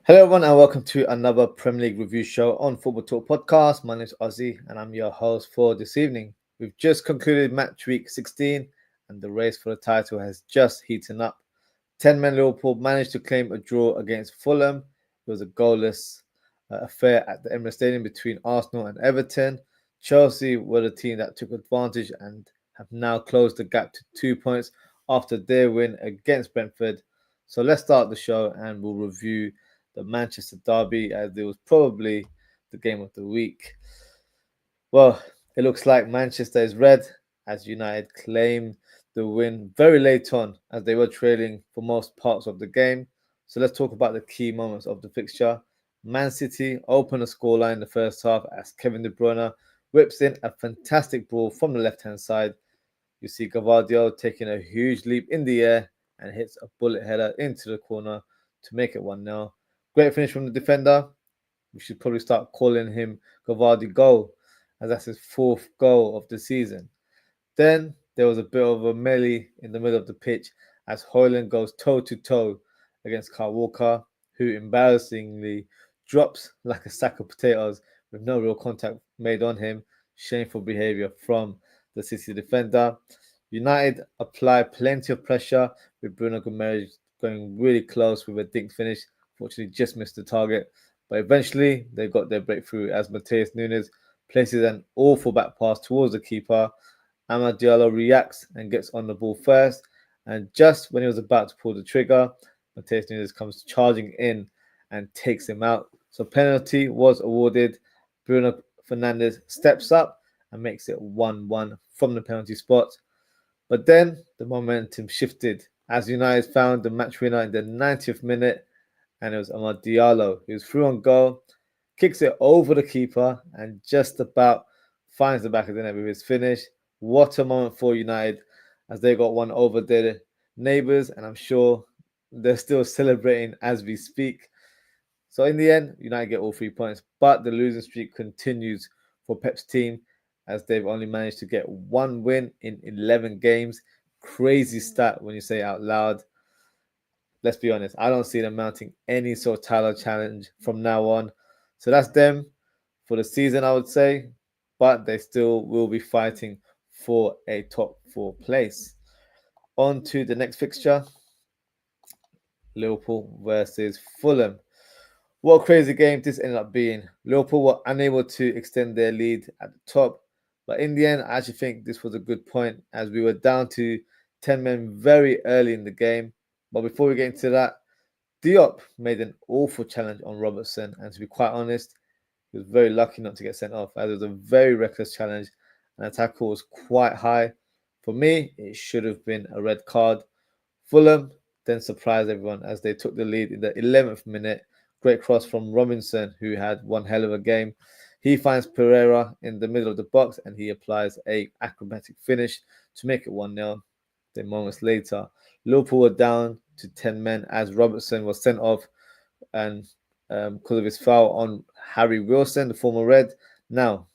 Hello everyone and welcome to another Premier League review show on Football Talk Podcast. My name is Ozzie and I'm your host for this evening. We've just concluded Matchweek 16 and the race for the title has just heated up. 10-man Liverpool managed to claim a draw against Fulham. It was a goalless affair at the Emirates Stadium between Arsenal and Everton. Chelsea were the team that took advantage and have now closed the gap to 2 points after their win against Brentford. So let's start the show and we'll review the Manchester derby, as it was probably the game of the week. Well, it looks like Manchester is red as United claimed the win very late on as they were trailing for most parts of the game. So let's talk about the key moments of the fixture. Man City opened the scoreline in the first half as Kevin De Bruyne whips in a fantastic ball from the left-hand side. You see Gvardiol taking a huge leap in the air and hits a bullet header into the corner to make it 1-0. Great finish from the defender. We should probably start calling him Gavardi Goal, as that's his fourth goal of the season. Then there was a bit of a melee in the middle of the pitch as Højlund goes toe-to-toe against Kyle Walker, who embarrassingly drops like a sack of potatoes with no real contact made on him. Shameful behaviour from the City defender. United apply plenty of pressure with Bruno Guimaraes going really close with a dink finish. Fortunately, just missed the target. But eventually, they got their breakthrough as Matheus Nunes places an awful back pass towards the keeper. Amad Diallo reacts and gets on the ball first. And just when he was about to pull the trigger, Matheus Nunes comes charging in and takes him out. So penalty was awarded. Bruno Fernandes steps up and makes it 1-1 from the penalty spot. But then the momentum shifted as United found the match winner in the 90th minute. And it was Amad Diallo who's through on goal, kicks it over the keeper, and just about finds the back of the net with his finish. What a moment for United as they got one over their neighbours, and I'm sure they're still celebrating as we speak. So in the end, United get all 3 points, but the losing streak continues for Pep's team as they've only managed to get one win in 11 games. Crazy stat when you say it out loud. Let's be honest, I don't see them mounting any sort of title challenge from now on. So that's them for the season, I would say. But they still will be fighting for a top 4 place. On to the next fixture. Liverpool versus Fulham. What a crazy game this ended up being. Liverpool were unable to extend their lead at the top. But in the end, I actually think this was a good point as we were down to 10 men very early in the game. But before we get into that, Diop made an awful challenge on Robertson. And to be quite honest, he was very lucky not to get sent off as it was a very reckless challenge. And the tackle was quite high. For me, it should have been a red card. Fulham then surprised everyone as they took the lead in the 11th minute. Great cross from Robinson, who had one hell of a game. He finds Pereira in the middle of the box and he applies an acrobatic finish to make it 1-0. Then moments later, Liverpool were down to 10 men as Robertson was sent off and because of his foul on Harry Wilson, the former Red. Now,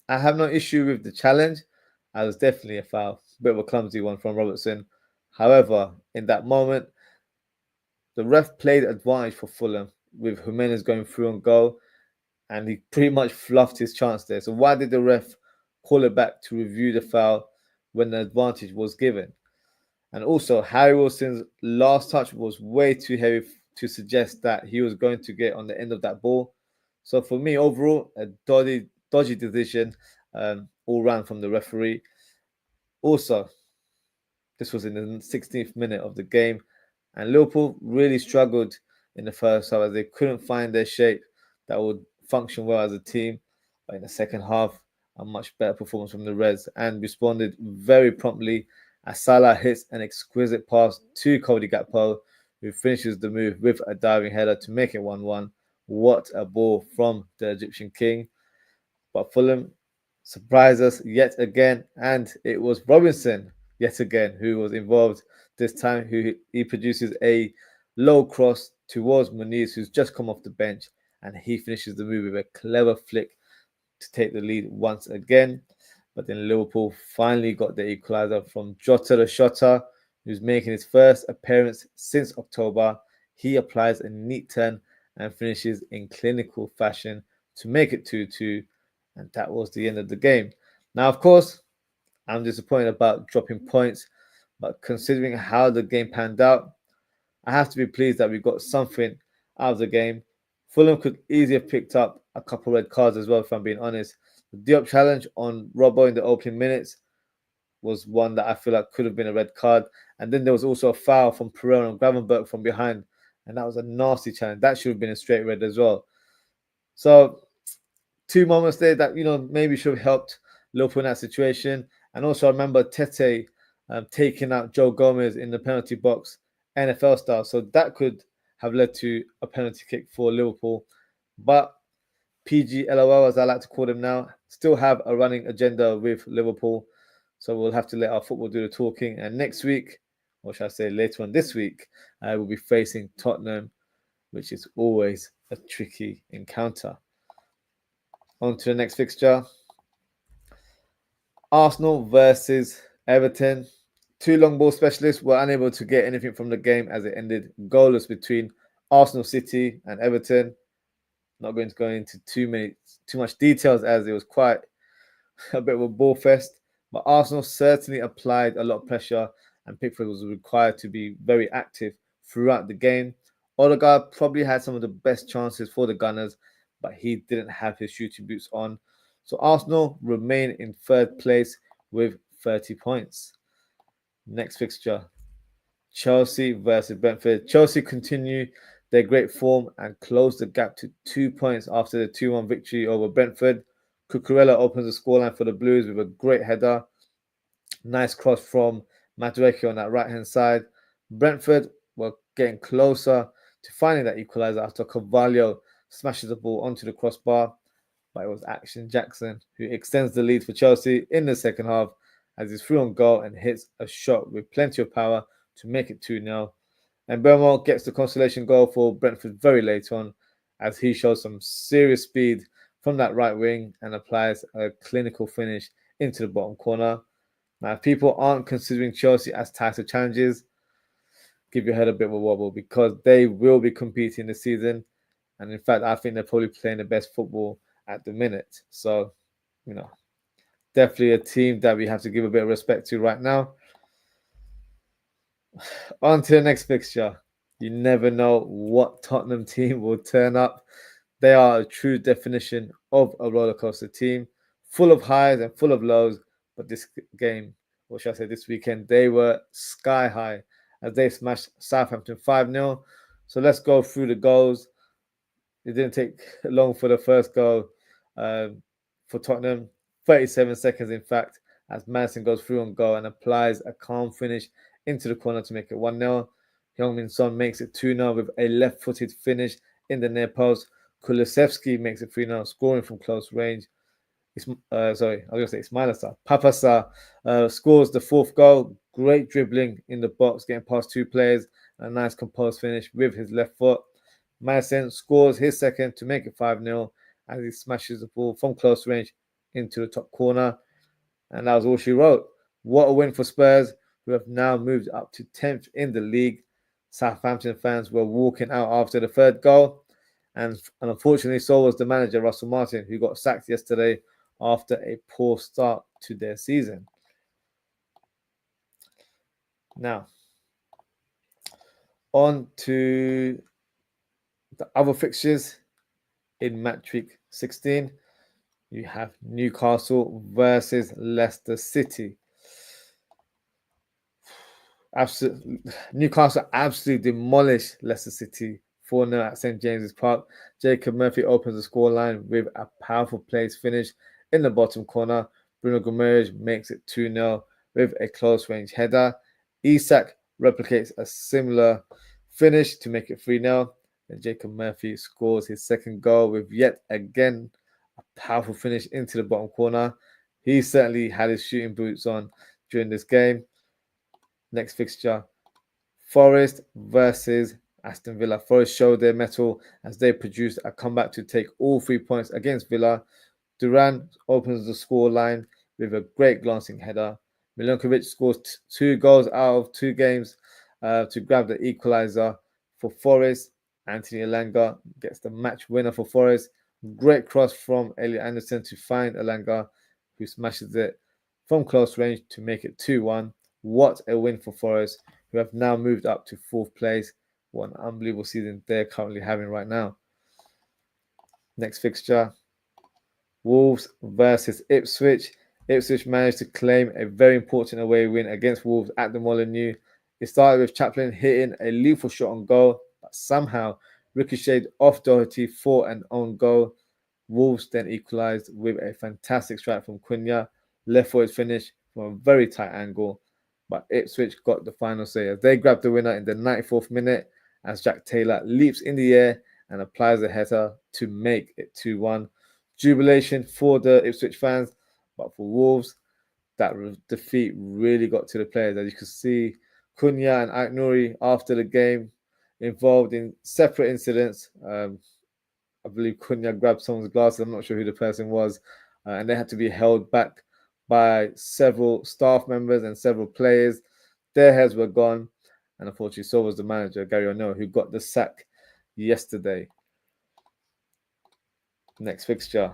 I have no issue with the challenge. It was definitely a foul. A bit of a clumsy one from Robertson. However, in that moment, the ref played advantage for Fulham with Jimenez going through on goal and he pretty much fluffed his chance there. So why did the ref call it back to review the foul when the advantage was given? And also, Harry Wilson's last touch was way too heavy to suggest that he was going to get on the end of that ball. So for me, overall, a dodgy decision all round from the referee. Also, This was in the 16th minute of the game, and Liverpool really struggled in the first half as they couldn't find their shape that would function well as a team. But in the second half, a much better performance from the Reds and responded very promptly as Salah hits an exquisite pass to Cody Gakpo, who finishes the move with a diving header to make it 1-1. What a ball from the Egyptian king. But Fulham surprised us yet again, and it was Robinson yet again who was involved this time. He produces a low cross towards Muniz, who's just come off the bench, and he finishes the move with a clever flick to take the lead once again. But then Liverpool finally got the equaliser from Jota the Shotter, who's making his first appearance since October. He applies a neat turn and finishes in clinical fashion to make it 2-2. And that was the end of the game. Now, of course, I'm disappointed about dropping points, but considering how the game panned out, I have to be pleased that we got something out of the game. Fulham could easily have picked up a couple red cards as well, if I'm being honest. The Diop challenge on Robbo in the opening minutes was one that I feel like could have been a red card. And then there was also a foul from Pereira and Gravenberch from behind, and that was a nasty challenge. That should have been a straight red as well. So, two moments there that, maybe should have helped Liverpool in that situation. And also, I remember Tete taking out Joe Gomez in the penalty box, NFL style. So that could have led to a penalty kick for Liverpool. But PGLOL, as I like to call them now, still have a running agenda with Liverpool. So we'll have to let our football do the talking. And next week, or should I say later on this week, we'll be facing Tottenham, which is always a tricky encounter. On to the next fixture. Arsenal versus Everton. Two long ball specialists were unable to get anything from the game as it ended goalless between Arsenal City and Everton. Not going to go into too much details as it was quite a bit of a ball fest. But Arsenal certainly applied a lot of pressure, and Pickford was required to be very active throughout the game. Odegaard probably had some of the best chances for the Gunners, but he didn't have his shooting boots on. So Arsenal remain in third place with 30 points. Next fixture, Chelsea versus Brentford. Chelsea continue their great form and close the gap to 2 points after the 2-1 victory over Brentford. Cucurella opens the scoreline for the Blues with a great header. Nice cross from Matchweek on that right-hand side. Brentford were getting closer to finding that equaliser after Carvalho smashes the ball onto the crossbar. But it was Action Jackson who extends the lead for Chelsea in the second half as he's through on goal and hits a shot with plenty of power to make it 2-0. And Bermont gets the consolation goal for Brentford very late on as he shows some serious speed from that right wing and applies a clinical finish into the bottom corner. Now, if people aren't considering Chelsea as title challenges, give your head a bit of a wobble because they will be competing this season. And in fact, I think they're probably playing the best football at the minute. So, definitely a team that we have to give a bit of respect to right now. On to the next fixture. You never know what Tottenham team will turn up. They are a true definition of a rollercoaster team, full of highs and full of lows. But this game, or should I say this weekend, they were sky high as they smashed Southampton 5-0. So let's go through the goals. It didn't take long for the first goal for Tottenham. 37 seconds, in fact, as Madison goes through on goal and applies a calm finish into the corner to make it 1-0. Heung-min Son makes it 2-0 with a left-footed finish in the near post. Kulusevski makes it 3-0, scoring from close range. Ismaila Papasa scores the fourth goal. Great dribbling in the box, getting past two players. A nice composed finish with his left foot. Madison scores his second to make it 5-0 as he smashes the ball from close range into the top corner. And that was all she wrote. What a win for Spurs, who have now moved up to 10th in the league. Southampton fans were walking out after the third goal. And unfortunately, so was the manager, Russell Martin, who got sacked yesterday after a poor start to their season. Now, on to the other fixtures in Matchweek 16. You have Newcastle versus Leicester City. Absolutely, Newcastle absolutely demolished Leicester City 4-0 at St James's Park. Jacob Murphy opens the scoreline with a powerful place finish in the bottom corner. Bruno Guimaraes makes it 2-0 with a close range header. Isak replicates a similar finish to make it 3-0. And Jacob Murphy scores his second goal with yet again a powerful finish into the bottom corner. He certainly had his shooting boots on during this game. Next fixture, Forest versus Aston Villa. Forest showed their mettle as they produced a comeback to take all 3 points against Villa. Duran opens the scoreline with a great glancing header. Milinkovic scores 2 goals out of 2 games to grab the equaliser for Forest. Anthony Elanga gets the match winner for Forest. Great cross from Elliot Anderson to find Elanga, who smashes it from close range to make it 2-1. What a win for Forest, who have now moved up to 4th place. What an unbelievable season they're currently having right now. Next fixture, Wolves versus Ipswich. Ipswich managed to claim a very important away win against Wolves at the Molineux. It started with Chaplin hitting a lethal shot on goal, but somehow ricocheted off Doherty for an own goal. Wolves then equalised with a fantastic strike from Cunha, left footed finish from a very tight angle. But Ipswich got the final say as they grabbed the winner in the 94th minute as Jack Taylor leaps in the air and applies a header to make it 2-1. Jubilation for the Ipswich fans, but for Wolves, that defeat really got to the players. As you can see, Cunha and Aït-Nouri after the game involved in separate incidents. I believe Cunha grabbed someone's glasses. I'm not sure who the person was, and they had to be held back by several staff members and several players. Their heads were gone, and unfortunately, so was the manager, Gary O'Neill, who got the sack yesterday. Next fixture,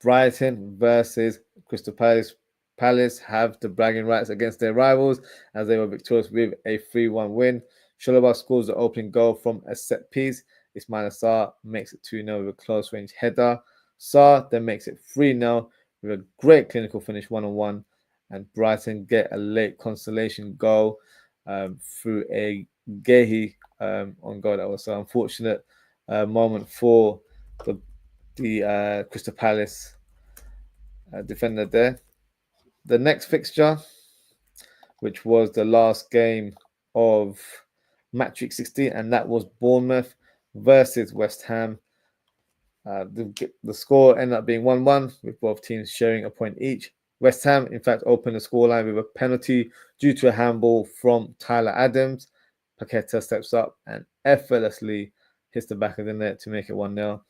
Brighton versus Crystal Palace. Palace have the bragging rights against their rivals as they were victorious with a 3-1 win. Chalobah scores the opening goal from a set piece. Ismaila Sarr makes it 2-0 with a close range header. Sarr then makes it 3-0 with a great clinical finish 1-on-1. And Brighton get a late consolation goal through a Gehi on goal. That was an unfortunate moment for the Crystal Palace defender there. The next fixture, which was the last game of Matchweek 16, and that was Bournemouth versus West Ham. The score ended up being 1-1, with both teams sharing a point each. West Ham, in fact, opened the scoreline with a penalty due to a handball from Tyler Adams. Paqueta steps up and effortlessly hits the back of the net to make it 1-0.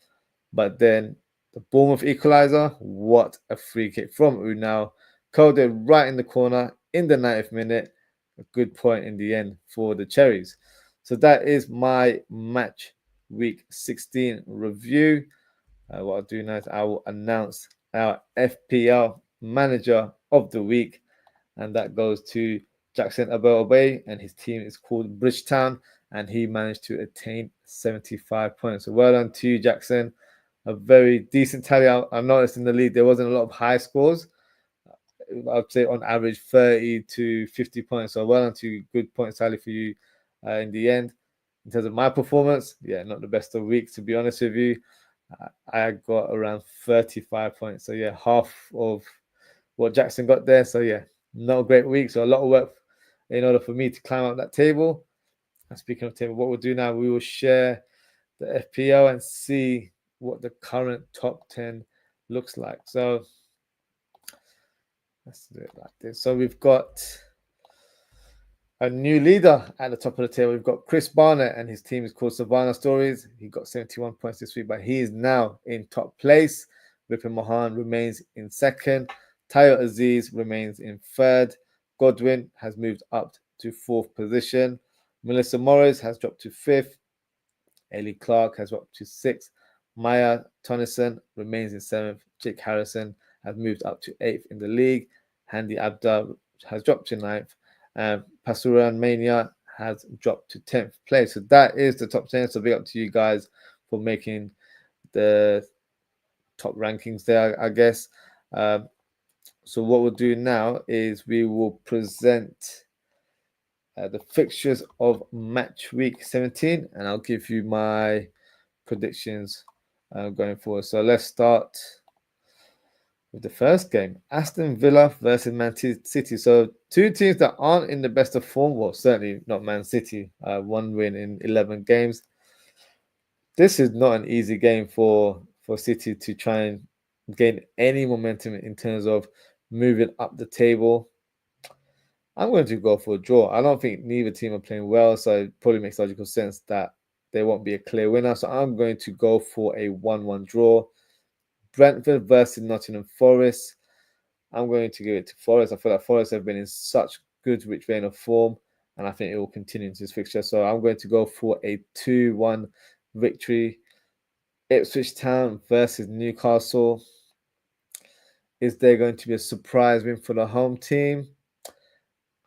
But then the Bournemouth equaliser, what a free kick from Unal. Coded right in the corner in the 90th minute. A good point in the end for the Cherries. So that is my match week 16 review. What I'll do now is I will announce our FPL Manager of the week, and that goes to Jackson Abel-Obey, and his team is called Bridgetown, and he managed to attain 75 points. So well done to you, Jackson. A very decent tally. I noticed in the league there wasn't a lot of high scores. I'd say on average 30 to 50 points. So well done to you. Good point tally for you in the end. In terms of my performance, yeah, not the best of weeks, to be honest with you. I got around 35 points. So yeah, half of what Jackson got there. So yeah, not a great week. So a lot of work in order for me to climb up that table. And speaking of table, what we'll do now, we will share the FPL and see what the current top 10 looks like. So let's do it like this. So we've got a new leader at the top of the table. We've got Chris Barnett, and his team is called Savannah Stories. He got 71 points this week, but he is now in top place. Vipin Mohan remains in second. Tayo Aziz remains in third. Godwin has moved up to fourth position. Melissa Morris has dropped to fifth. Ellie Clark has dropped to sixth. Maya Tonison remains in seventh. Jake Harrison has moved up to eighth in the league. Handy Abda has dropped to ninth. Pasuran Mania has dropped to 10th place. So that is the top 10. So big up to you guys for making the top rankings there, I guess. So what we'll do now is we will present the fixtures of match week 17, and I'll give you my predictions going forward. So let's start with the first game, Aston Villa versus Man City. So two teams that aren't in the best of form. Well, certainly not Man City. One win in 11 games. This is not an easy game for City to try and gain any momentum in terms of moving up the table. I'm going to go for a draw. I don't think neither team are playing well, so it probably makes logical sense that there won't be a clear winner. So I'm going to go for a 1-1 draw. Brentford versus Nottingham Forest. I'm going to give it to Forest. I feel like Forest have been in such good rich vein of form, and I think it will continue into this fixture. So I'm going to go for a 2-1 victory. Ipswich Town versus Newcastle. Is there going to be a surprise win for the home team?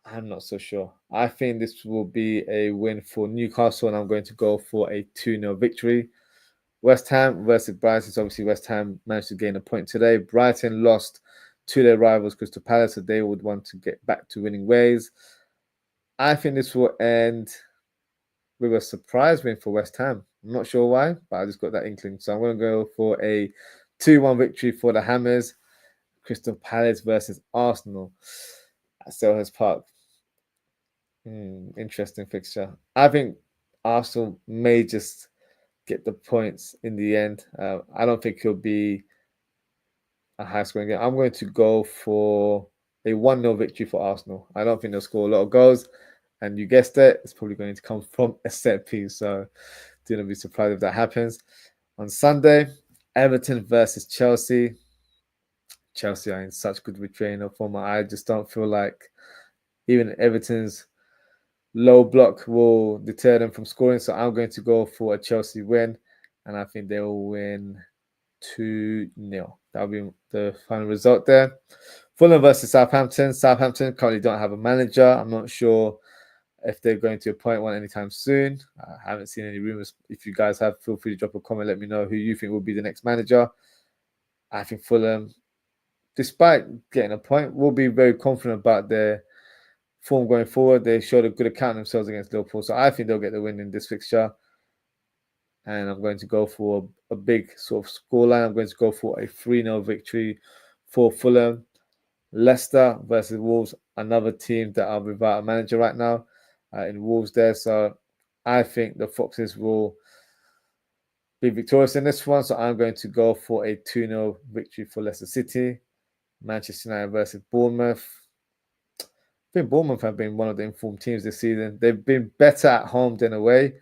I'm not so sure. I think this will be a win for Newcastle, and I'm going to go for a 2-0 victory. West Ham versus Brighton. So obviously, West Ham managed to gain a point today. Brighton lost to their rivals, Crystal Palace, so they would want to get back to winning ways. I think this will end with a surprise win for West Ham. I'm not sure why, but I just got that inkling. So I'm going to go for a 2-1 victory for the Hammers. Crystal Palace versus Arsenal at Selhurst Park. Interesting fixture. I think Arsenal may just get the points in the end. I don't think it'll be a high scoring game. I'm going to go for a 1-0 victory for Arsenal. I don't think they'll score a lot of goals. And you guessed it, it's probably going to come from a set piece. So do not be surprised if that happens. On Sunday, Everton versus Chelsea. Chelsea are in such good retraining form. I just don't feel like even Everton's low block will deter them from scoring. So I'm going to go for a Chelsea win. And I think they will win 2-0. That'll be the final result there. Fulham versus Southampton. Southampton currently don't have a manager. I'm not sure if they're going to appoint one anytime soon. I haven't seen any rumors. If you guys have, feel free to drop a comment. Let me know who you think will be the next manager. I think Fulham, despite getting a point, will be very confident about their form going forward. They showed a good account of themselves against Liverpool. So I think they'll get the win in this fixture. And I'm going to go for a big sort of scoreline. I'm going to go for a 3-0 victory for Fulham. Leicester versus Wolves, another team that are without a manager right now in Wolves there. So I think the Foxes will be victorious in this one. So I'm going to go for a 2-0 victory for Leicester City. Manchester United versus Bournemouth. I think Bournemouth have been one of the informed teams this season. They've been better at home than away.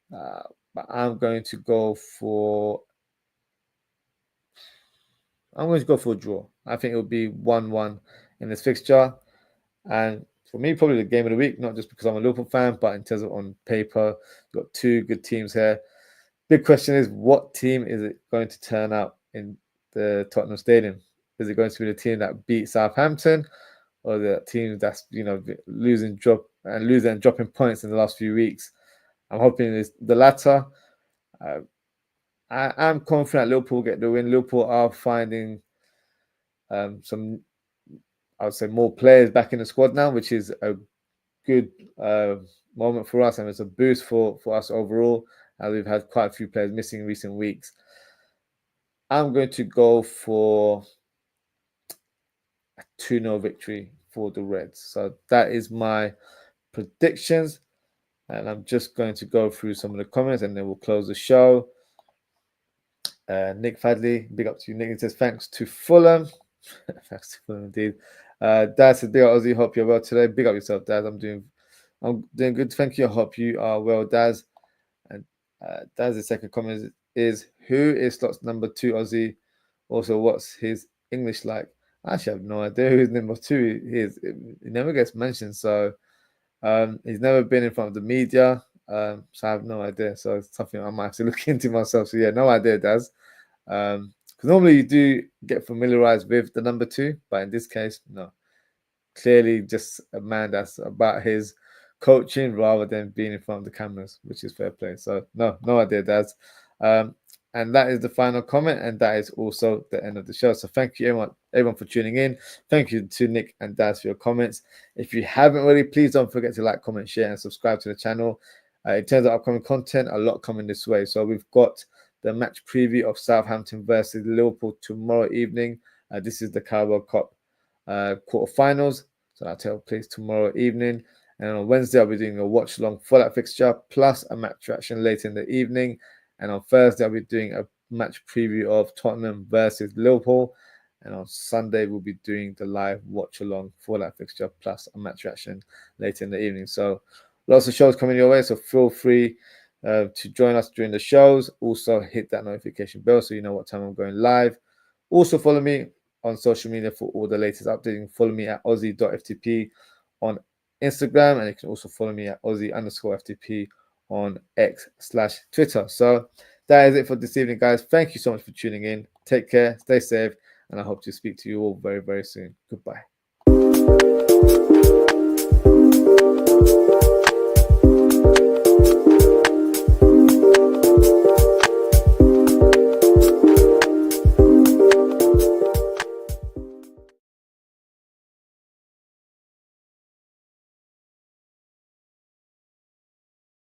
But I'm going to go for a draw. I think it'll be 1-1 in this fixture. And for me, probably the game of the week, not just because I'm a Liverpool fan, but in terms of on paper, you've got two good teams here. Big question is, what team is it going to turn out in the Tottenham Stadium? Is it going to be the team that beat Southampton, or the team that's losing and dropping points in the last few weeks? I'm hoping it's the latter. I'm confident Liverpool will get the win. Liverpool are finding some, I would say, more players back in the squad now, which is a good moment for us, and it's a boost for us overall, as we've had quite a few players missing in recent weeks. I'm going to go for a 2-0 victory for the Reds. So that is my predictions, and I'm just going to go through some of the comments, and then we'll close the show. Nick Fadley, big up to you, Nick. He says, thanks to Fulham. Thanks to Fulham indeed. Dad says, big up Ozzie, hope you're well today. Big up yourself, Dad. I'm doing good. Thank you. I hope you are well, Daz. And Daz's second comment is who is slots number 2, Ozzie? Also, what's his English like? I actually have no idea who's number 2 is. He never gets mentioned, so he's never been in front of the media. So I have no idea. So it's something I might have to look into myself. So yeah, no idea, Daz. Because normally you do get familiarized with the number 2, but in this case, no. Clearly just a man that's about his coaching rather than being in front of the cameras, which is fair play. So no idea, Daz. And that is the final comment, and that is also the end of the show. So thank you everyone for tuning in. Thank you to Nick and Daz for your comments. If you haven't already, please don't forget to like, comment, share, and subscribe to the channel. In terms of upcoming content, a lot coming this way. So we've got the match preview of Southampton versus Liverpool tomorrow evening. This is the Carabao Cup quarterfinals. So that'll take place tomorrow evening. And on Wednesday, I'll be doing a watch along for that fixture, plus a match reaction later in the evening. And on Thursday, I'll be doing a match preview of Tottenham versus Liverpool. And on Sunday, we'll be doing the live watch along for that fixture, plus a match reaction later in the evening. So lots of shows coming your way. So feel free to join us during the shows. Also, hit that notification bell so you know what time I'm going live. Also, follow me on social media for all the latest updating. Follow me at Ozzie.ftp on Instagram, and you can also follow me at Ozzie_FTP on X/Twitter. So that is it for this evening, guys. Thank you so much for tuning in. Take care, stay safe, and I hope to speak to you all very, very soon. Goodbye.